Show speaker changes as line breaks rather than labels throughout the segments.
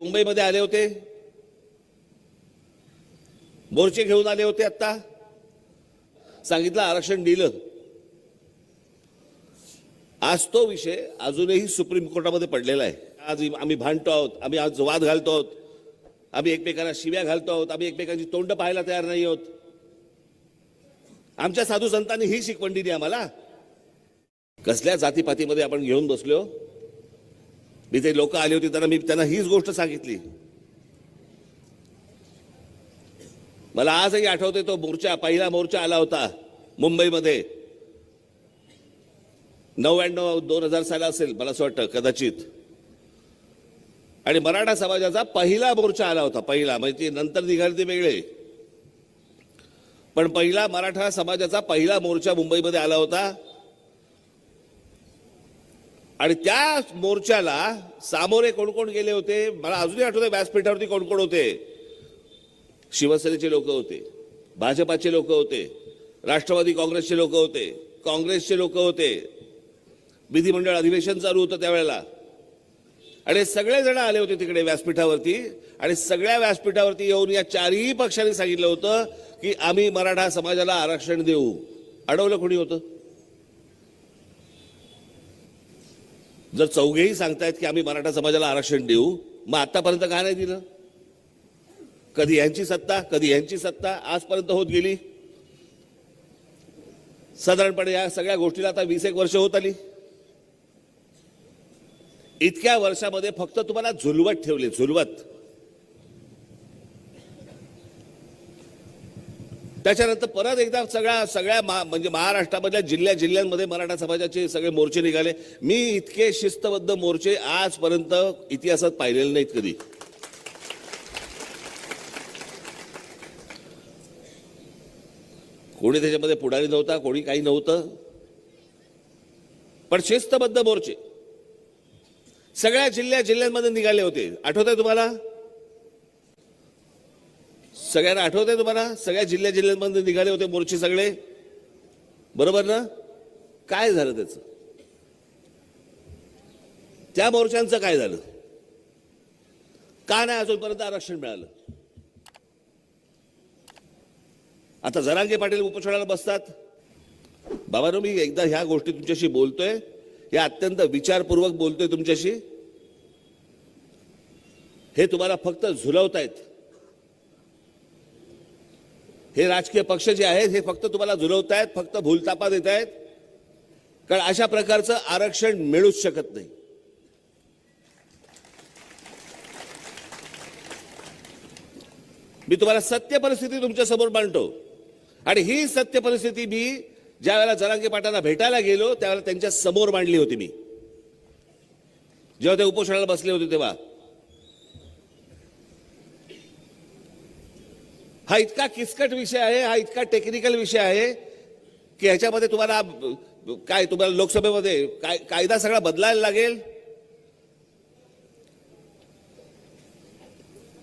मुंबईमध्ये आले होते, मोर्चे घेऊन आले होते. आता सांगितलं आरक्षण दिलं. आज तो विषय अजूनही सुप्रीम कोर्टामध्ये पडलेला आहे. आज आम्ही भांडतो आहोत, आम्ही आज वाद घालतो आहोत, आम्ही एकमेकांना शिव्या घालतो आहोत, आम्ही एकमेकांची तोंड पाहायला तयार नाही आहोत. आमच्या साधू संतांनी ही शिकवण दिली आम्हाला. कसल्या जातीपातीमध्ये आपण घेऊन बसलो. मी ते लोक आले होते मी त्यांना हीच गोष्ट सांगितली. मला आजही आठवते तो मोर्चा, पहिला मोर्चा आला होता मुंबईमध्ये 99-2000 साला असेल मला असं वाटतं कदाचित. आणि मराठा समाजाचा पहिला मोर्चा आला होता. पहिला म्हणजे नंतर निघाले ते वेगळे, पण पहिला मराठा समाजाचा पहिला मोर्चा मुंबईमध्ये आला होता. आणि त्या मोर्चाला सामोरे कोण कोण गेले होते मला अजूनही आठवतं. व्यासपीठावरती कोण कोण होते. शिवसेनेचे लोक होते, भाजपाचे लोक होते, राष्ट्रवादी काँग्रेसचे लोक होते, काँग्रेसचे लोक होते. विधिमंडळ अधिवेशन चालू होतं त्यावेळेला आणि सगळे जण आले होते तिकडे व्यासपीठावरती. आणि सगळ्या व्यासपीठावरती येऊन या चारही पक्षांनी सांगितलं होतं की आम्ही मराठा समाजाला आरक्षण देऊ. अडवलं कोणी होतं? जर चौघेही सांगतायत की आम्ही मराठा समाजाला आरक्षण देऊ, मग आतापर्यंत का नाही दिलं? कधी यांची सत्ता, कधी यांची सत्ता आजपर्यंत होत गेली. साधारणपणे या सगळ्या गोष्टीला आता 20 वर्ष होत आली. इतक्या वर्षामध्ये फक्त तुम्हाला झुलवत ठेवले, झुलवत. त्याच्यानंतर परत एकदा सगळ्या म्हणजे महाराष्ट्रामधल्या जिल्ह्यांमध्ये मराठा समाजाचे सगळे मोर्चे निघाले. मी इतके शिस्तबद्ध मोर्चे आजपर्यंत इतिहासात पाहिलेले नाहीत कधी. कोणी त्याच्यामध्ये पुढारी नव्हता, कोणी काही नव्हतं, पण शिस्तबद्ध मोर्चे सगळ्या जिल्ह्यांमध्ये निघाले होते. आठवतंय तुम्हाला? सगळ्यांना आठवतंय तुम्हाला? सगळ्या जिल्ह्यांमध्ये निघाले होते मोर्चे सगळे, बरोबर ना? काय झालं त्याचं? त्या मोर्चांचं काय झालं? का नाही अजूनपर्यंत आरक्षण मिळालं? आता जरांगे पाटील उपोषणाला बसतात. बाबांनो, मी एकदा ह्या गोष्टी तुमच्याशी बोलतोय, या अत्यंत विचारपूर्वक बोलतोय तुमच्याशी. हे तुम्हाला फक्त झुलवतायत. हे राजकीय पक्ष जे आहेत हे फक्त तुम्हाला झुलवतायत, फक्त भूलतापा देत आहेत. कारण अशा प्रकारचं आरक्षण मिळूच शकत नाही. मी तुम्हाला सत्य परिस्थिती तुमच्या समोर मांडतो. आणि ही सत्य परिस्थिती मी ज्या वेळेला जरांगे पाटलांना भेटायला गेलो त्यावेळेला त्यांच्या समोर मांडली होती मी, जेव्हा ते उपोषणाला बसले होते तेव्हा. हा इतका किचकट विषय आहे, हा इतका टेक्निकल विषय आहे की ह्याच्यामध्ये तुम्हाला लोकसभेमध्ये कायदा सगळा बदलायला लागेल.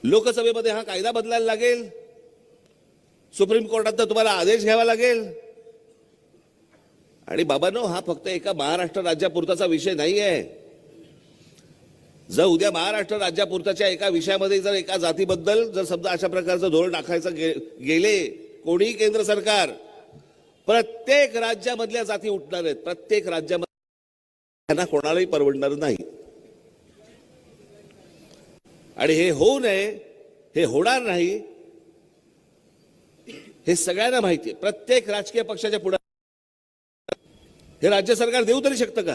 लोकसभेमध्ये हा कायदा बदलायला लागेल. सुप्रीम कोर्टात तुम्हाला आदेश घ्यावा लागेल. आणि बाबांनो, हा फक्त एका महाराष्ट्र राज्यापुरताचा विषय नाही आहे. जर उद्या महाराष्ट्र राज्यापुरताच्या एका विषयामध्ये जर एका जातीबद्दल जर समजा अशा प्रकारचं धोरण आखायचं गेले कोणीही केंद्र सरकार, प्रत्येक राज्यामधल्या जाती उठणार आहेत. प्रत्येक राज्यामध्ये त्यांना कोणालाही परवडणार नाही. आणि हे होऊ नये, हे होणार नाही, हे सगळ्यांना माहिती आहे. प्रत्येक राजकीय पक्षाच्या पुढे हे राज्य सरकार देऊ तरी शकतं का?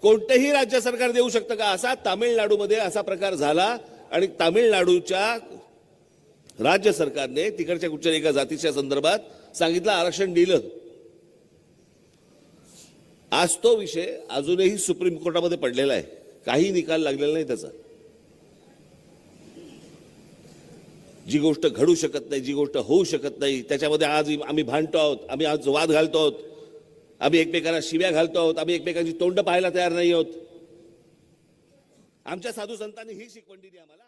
कोणतेही राज्य सरकार देऊ शकतं का? असा तामिळनाडूमध्ये असा प्रकार झाला आणि तामिळनाडूच्या राज्य सरकारने तिकडच्या कुठच्या एका जातीच्या संदर्भात सांगितलं आरक्षण दिलं. आज तो विषय अजूनही सुप्रीम कोर्टामध्ये पडलेला आहे. काही निकाल लागलेला नाही त्याचा. जी गोष्ट घडू शकत नाही, जी गोष्ट होऊ शकत नाही, त्याच्यामध्ये आज आम्ही भांडतो आहोत, आम्ही आज वाद घालतो आहोत, आम्ही एकमेकांना शिव्या घालतो आहोत, आम्ही एकमेकांची तोंड पाहायला तयार नाही आहोत. आमच्या साधू संतांनी ही शिकवण दिली आम्हाला.